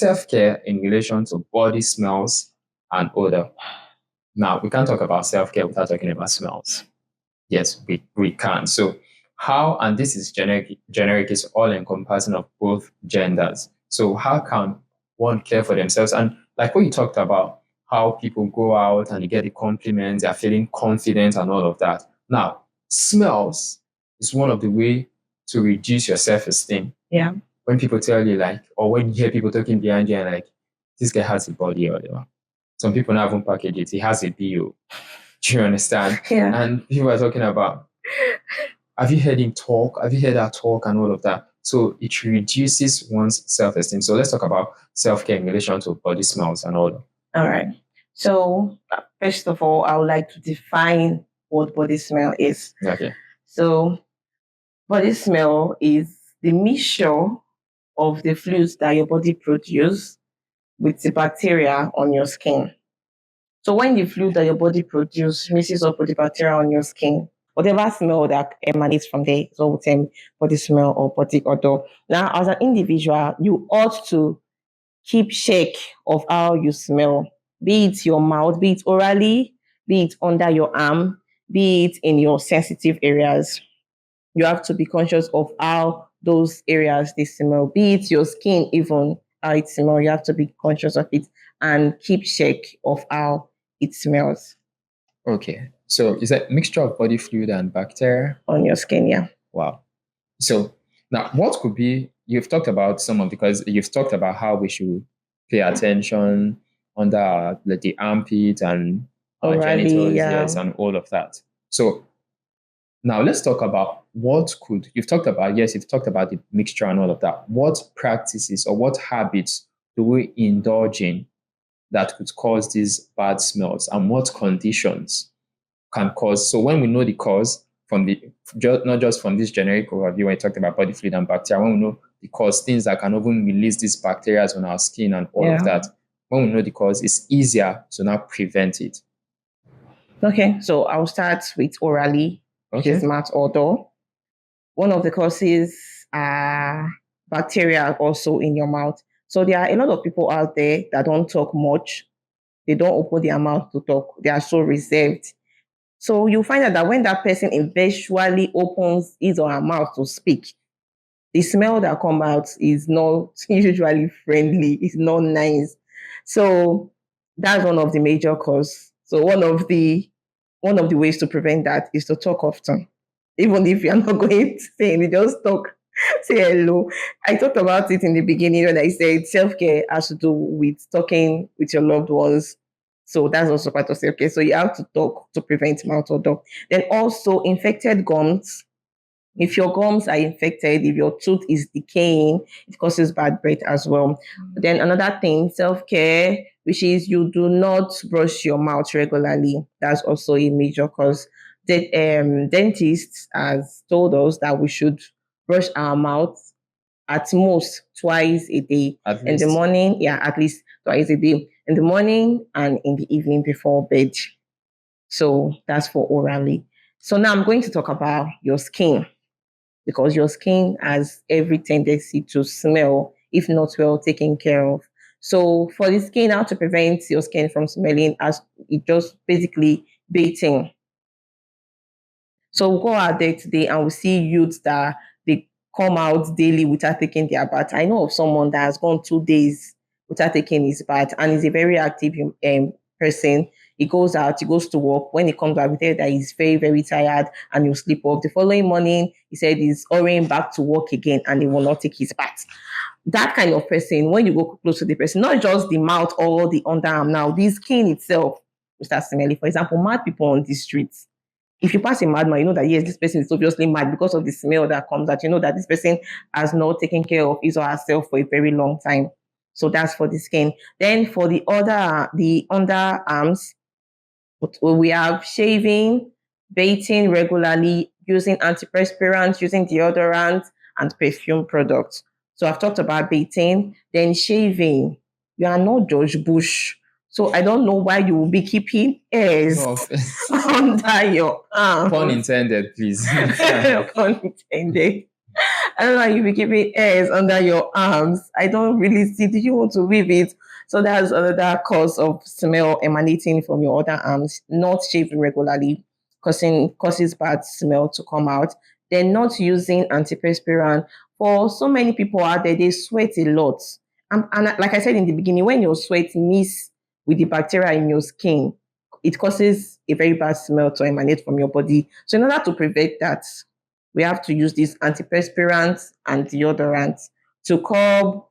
self-care in relation to body smells and odor. Now, we can't talk about self-care without talking about smells. Yes, we can. So how, and this is generic is all encompassing of both genders. So how can one care for themselves? And like what you talked about, how people go out and they get the compliments, they're feeling confident and all of that. Now, smells is one of the way to reduce your self-esteem. Yeah. When people tell you like, or when you hear people talking behind you and like, this guy has a body or whatever. Some people not even package it. He has a BO. Do you understand? Yeah. And people are talking about, have you heard him talk? Have you heard her talk and all of that? So it reduces one's self-esteem. So let's talk about self-care in relation to body smells and all that. All right. So first of all, I would like to define what body smell is. Okay. So body smell is the mixture of the fluids that your body produces with the bacteria on your skin. So when the fluid that your body produces mixes up with the bacteria on your skin, whatever smell that emanates from there is all the same body smell or body odor. Now, as an individual, you ought to keep check of how you smell, be it your mouth, be it orally, be it under your arm, be it in your sensitive areas. You have to be conscious of how those areas they smell, be it your skin, even how it smells. You have to be conscious of it and keep check of how it smells. Okay. So is that mixture of body fluid and bacteria on your skin? Yeah. Wow. So now what could be, you've talked about some of, because you've talked about how we should pay attention under the armpit and our genitals, yes, and all of that. So now let's talk about what could, you've talked about the mixture and all of that. What practices or what habits do we indulge in that could cause these bad smells, and what conditions can cause? So when we know the cause from not just from this generic overview when I talked about body fluid and bacteria, when we know the cause, things that can even release these bacteria on our skin and all of that, when we know the cause, it's easier to now prevent it. Okay, so I'll start with orally, which is mouth odor. One of the causes are bacteria also in your mouth. So there are a lot of people out there that don't talk much. They don't open their mouth to talk. They are so reserved. So you find out that when that person eventually opens his or her mouth to speak, the smell that comes out is not usually friendly. It's not nice. So that's one of the major causes. So one of the ways to prevent that is to talk often. Even if you're not going to say anything, just talk. Say hello. I talked about it in the beginning when I said self-care has to do with talking with your loved ones. So that's also part of self-care. So you have to talk to prevent mouth odor. Then also infected gums. If your gums are infected, if your tooth is decaying, it causes bad breath as well. Then another thing, self-care, which is you do not brush your mouth regularly. That's also a major cause. The dentist has told us that we should brush our mouth at most twice a day. In the morning, at least twice a day. In the morning and in the evening before bed. So that's for orally. So now I'm going to talk about your skin, because your skin has every tendency to smell if not well taken care of. So for the skin, how to prevent your skin from smelling, as it just basically bathing. So we'll go out there today and we'll see youths that they come out daily without taking their bath. I know of someone that has gone 2 days without taking his bath, and is a very active person. He goes out, he goes to work. When he comes back, we tell that he's very, very tired and he'll sleep off. The following morning, he said he's hurrying back to work again and he will not take his bath. That kind of person, when you go close to the person, not just the mouth or the underarm, now the skin itself will start smelling. For example, mad people on the streets. If you pass a madman, you know that yes, this person is obviously mad because of the smell that comes out. You know that this person has not taken care of his or herself for a very long time. So that's for the skin. Then for the underarms, we have shaving, bathing regularly, using antiperspirants, using deodorant, and perfume products. So I've talked about bathing, then shaving. You are not George Bush. So I don't know why you will be keeping hairs under your arm. Pun intended, please. Pun intended. I don't know, you be keeping hairs under your arms. I don't really see. Did you want to weave it? So that's another cause of smell emanating from your other arms. Not shaving regularly, causes bad smell to come out. Then not using antiperspirant. For so many people out there, they sweat a lot. And like I said in the beginning, when your sweat mix with the bacteria in your skin, it causes a very bad smell to emanate from your body. So in order to prevent that, we have to use these antiperspirants and deodorants to curb,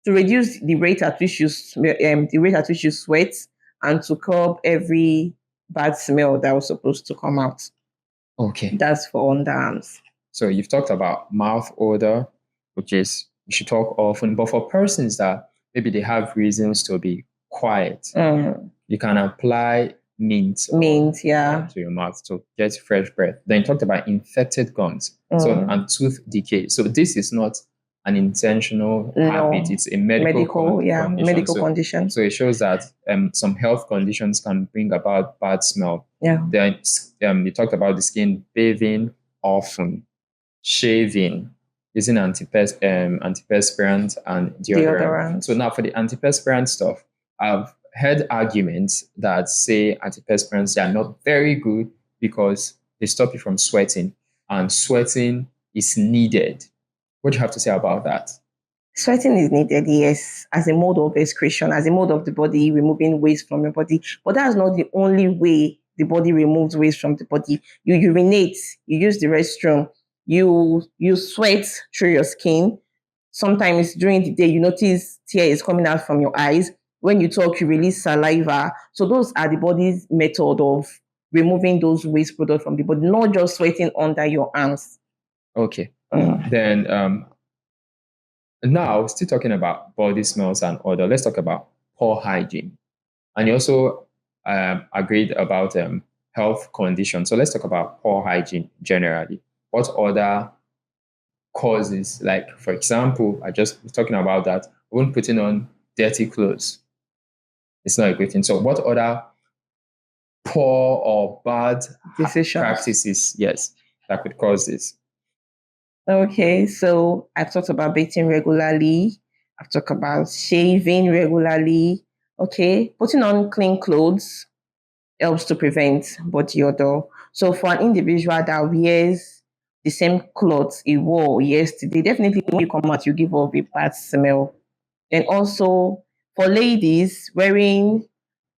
to reduce the rate at which you sweat, and to curb every bad smell that was supposed to come out. Okay. That's for underarms. So you've talked about mouth odor, which is you should talk often, but for persons that maybe they have reasons to be quiet, you can apply mint, yeah, to your mouth to get fresh breath. Then you talked about infected gums, and tooth decay. So this is not an intentional habit; it's a medical condition. So it shows that some health conditions can bring about bad smell. Yeah. Then you talked about the skin bathing often, shaving, using antiperspirant and deodorant. So now for the antiperspirant stuff, I've heard arguments that say antiperspirants are not very good because they stop you from sweating, and sweating is needed. What do you have to say about that? Sweating is needed, yes, as a mode of excretion, as a mode of the body removing waste from your body. But that's not the only way the body removes waste from the body. You urinate, you use the restroom, you sweat through your skin. Sometimes during the day, you notice tears coming out from your eyes. When you talk, you release saliva. So those are the body's method of removing those waste products from the body, not just sweating under your arms. Okay. Then now, still talking about body smells and odor, let's talk about poor hygiene. And you also agreed about health conditions. So let's talk about poor hygiene generally. What other causes, like for example, I just was talking about that, when putting on dirty clothes, it's not a great thing. So what other poor or bad practices, yes, that could cause this? Okay, so I've talked about bathing regularly. I've talked about shaving regularly. Okay, putting on clean clothes helps to prevent body odor. So for an individual that wears the same clothes he wore yesterday, definitely when you come out, you give off a bad smell. And also for ladies wearing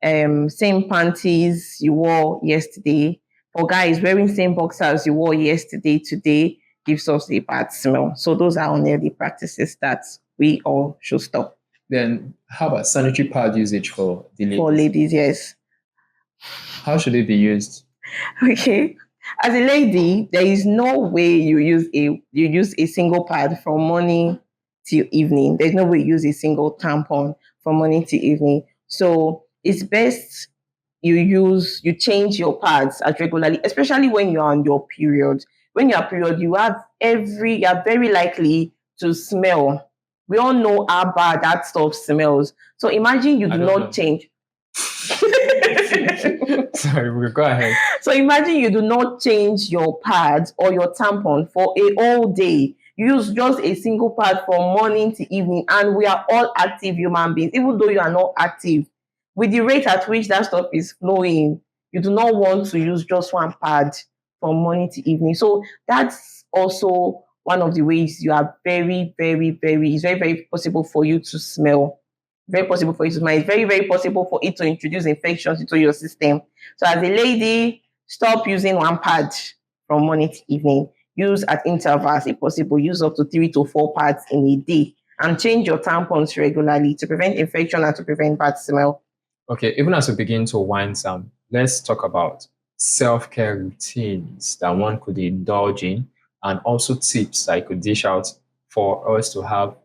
same panties you wore yesterday, for guys wearing same boxers you wore yesterday, today gives us a bad smell. So those are unhealthy practices that we all should stop. Then how about sanitary pad usage for the ladies? For ladies, yes. How should it be used? Okay. As a lady, there is no way you use a single pad from morning till evening. There's no way you use a single tampon from morning till evening. So it's best you change your pads as regularly, especially when you're on your period. When you're period, you are very likely to smell. We all know how bad that stuff smells. So imagine you do not change. Sorry, we'll go ahead. So imagine you do not change your pads or your tampon for a whole day. You use just a single pad from morning to evening, and we are all active human beings, even though you are not active. With the rate at which that stuff is flowing, you do not want to use just one pad from morning to evening. So that's also one of the ways you are it's very, very possible for you to smell. Very possible for you to smell. It's very, very possible for it to introduce infections into your system. So as a lady, stop using one pad from morning to evening. Use at intervals if possible. Use up to 3 to 4 pads in a day. And change your tampons regularly to prevent infection and to prevent bad smell. Okay, even as we begin to wind down, let's talk about self-care routines that one could indulge in, and also tips I could dish out for us to have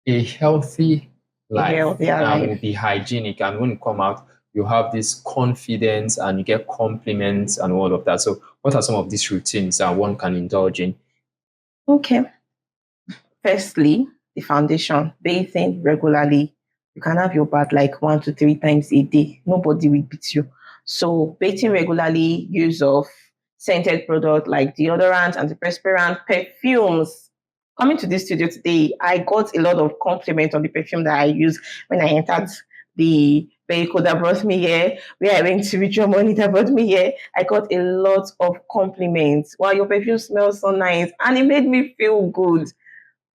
a healthy life that will be hygienic. And when you come out, you have this confidence and you get compliments and all of that. So what are some of these routines that one can indulge in? Okay. Firstly, the foundation, bathing regularly. You can have your bath like 1 to 3 times a day. Nobody will beat you. So bathing regularly, use of scented product like deodorant, antiperspirant, perfumes. coming to this studio today, I got a lot of compliments on the perfume that I use when I entered the vehicle that brought me here, where I went to withdraw money that brought me here. I got a lot of compliments. Wow, your perfume smells so nice. And it made me feel good.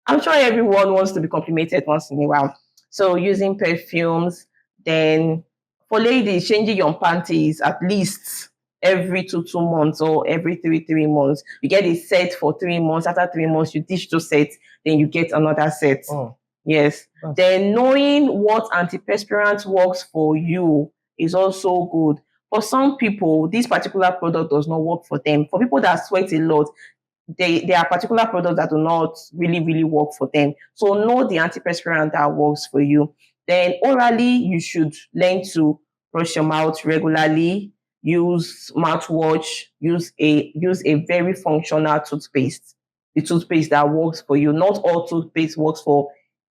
I'm sure everyone wants to be complimented once in a while. So using perfumes, then for ladies, changing your panties at least every 2 months or every 3 months. You get a set for 3 months. After 3 months, you ditch those sets, then you get another set. Oh, yes. Then knowing what antiperspirant works for you is also good. For some people, this particular product does not work for them. For people that sweat a lot, there are particular products that do not really work for them. So know the antiperspirant that works for you. Then orally, you should learn to brush your mouth regularly, use mouthwash, use a very functional toothpaste. The toothpaste that works for you. Not all toothpaste works for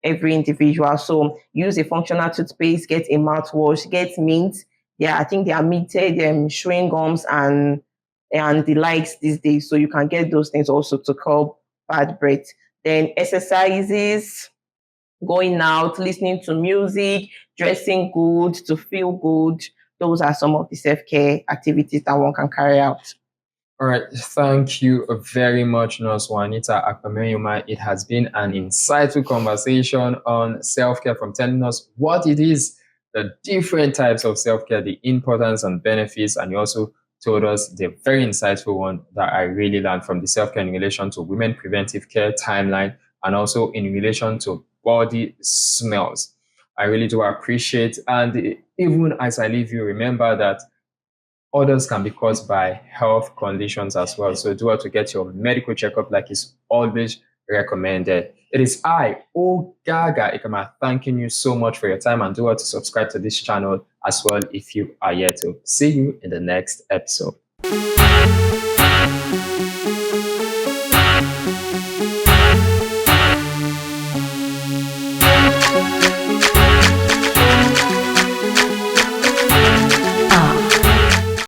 every individual. So use a functional toothpaste, get a mouthwash, get mint. Yeah, I think they are minted chewing gums and the likes these days. So you can get those things also to curb bad breath. Then exercises, going out, listening to music, dressing good to feel good. Those are some of the self-care activities that one can carry out. All right. Thank you very much, Nurse Juanita Akpameyuma. It has been an insightful conversation on self-care, from telling us what it is, the different types of self-care, the importance and benefits, and you also told us the very insightful one that I really learned from the self-care in relation to women preventive care timeline, and also in relation to body smells. I really do appreciate. And even as I leave you, remember that others can be caused by health conditions as well. So do have to get your medical checkup like is always recommended. It is I, Ogaga Ikama, thanking you so much for your time, and do have to subscribe to this channel as well if you are yet to. See you in the next episode.